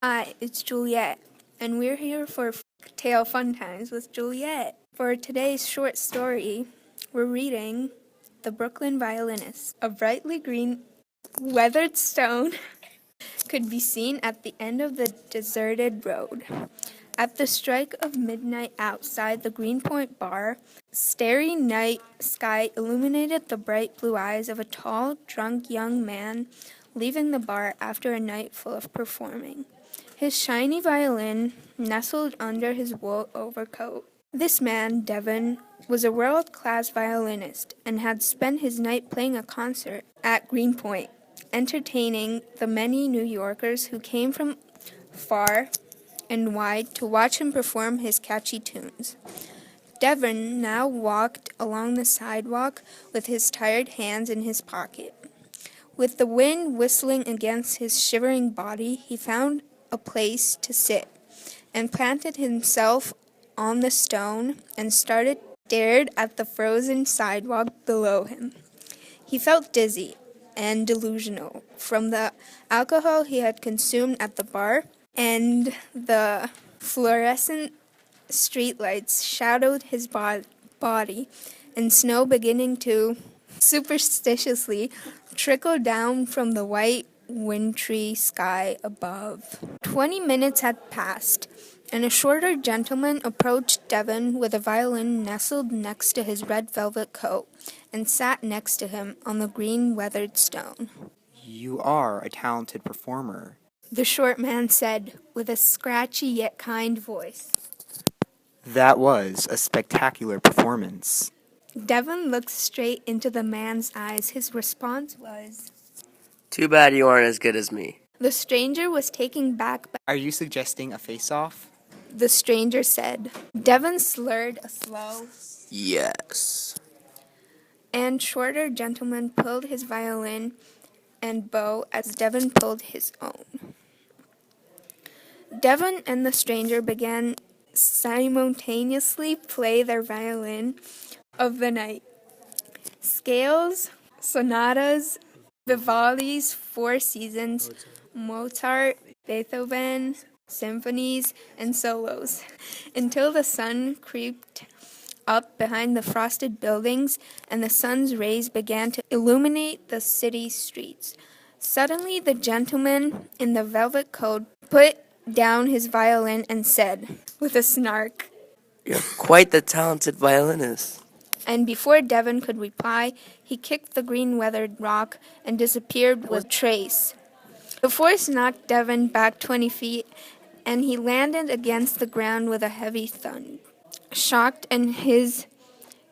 Hi, it's Juliet, and we're here for Tale Fun Times with Juliet. For today's short story, we're reading The Brooklyn Violinist. A brightly green, weathered stone could be seen at the end of the deserted road. At the strike of midnight outside the Greenpoint bar, starry night sky illuminated the bright blue eyes of a tall, drunk young man leaving the bar after a night full of performing. His shiny violin nestled under his wool overcoat. This man, Devon, was a world-class violinist and had spent his night playing a concert at Greenpoint, entertaining the many New Yorkers who came from far and wide to watch him perform his catchy tunes. Devon now walked along the sidewalk with his tired hands in his pocket. With the wind whistling against his shivering body, he found a place to sit and planted himself on the stone and stared at the frozen sidewalk below him. He felt dizzy and delusional from the alcohol he had consumed at the bar, and the fluorescent streetlights shadowed his body, and snow beginning to superstitiously trickle down from the white, wintry sky above. 20 minutes had passed, and a shorter gentleman approached Devon with a violin nestled next to his red velvet coat, and sat next to him on the green weathered stone. You are a talented performer, The short man said, with a scratchy yet kind voice. That was a spectacular performance. Devon looked straight into the man's eyes. His response was, Too bad you aren't as good as me. The stranger was taken back by Are you suggesting a face-off? the stranger said. Devon slurred a slow Yes. and shorter gentleman pulled his violin and bow as Devon pulled his own. Devon and the stranger began simultaneously play their violin of the night. Scales, sonatas, Vivaldi's Four Seasons, Mozart, Beethoven, symphonies, and solos, until the sun creeped up behind the frosted buildings and the sun's rays began to illuminate the city streets. Suddenly the gentleman in the velvet coat put down his violin and said, with a snark, You're quite the talented violinist. and before Devon could reply, he kicked the green weathered rock and disappeared with trace. The force knocked Devon back 20 feet, and he landed against the ground with a heavy thud. Shocked in his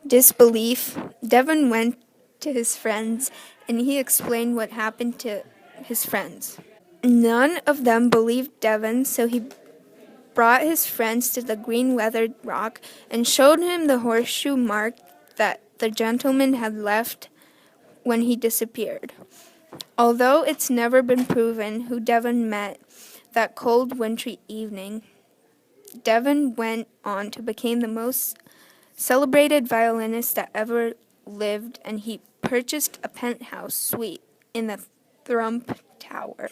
disbelief, Devon went to his friends, and he explained what happened to his friends. None of them believed Devon, so he brought his friends to the green weathered rock and showed him the horseshoe mark that the gentleman had left when he disappeared. Although it's never been proven who Devon met that cold wintry evening, Devon went on to become the most celebrated violinist that ever lived, and he purchased a penthouse suite in the Trump Tower.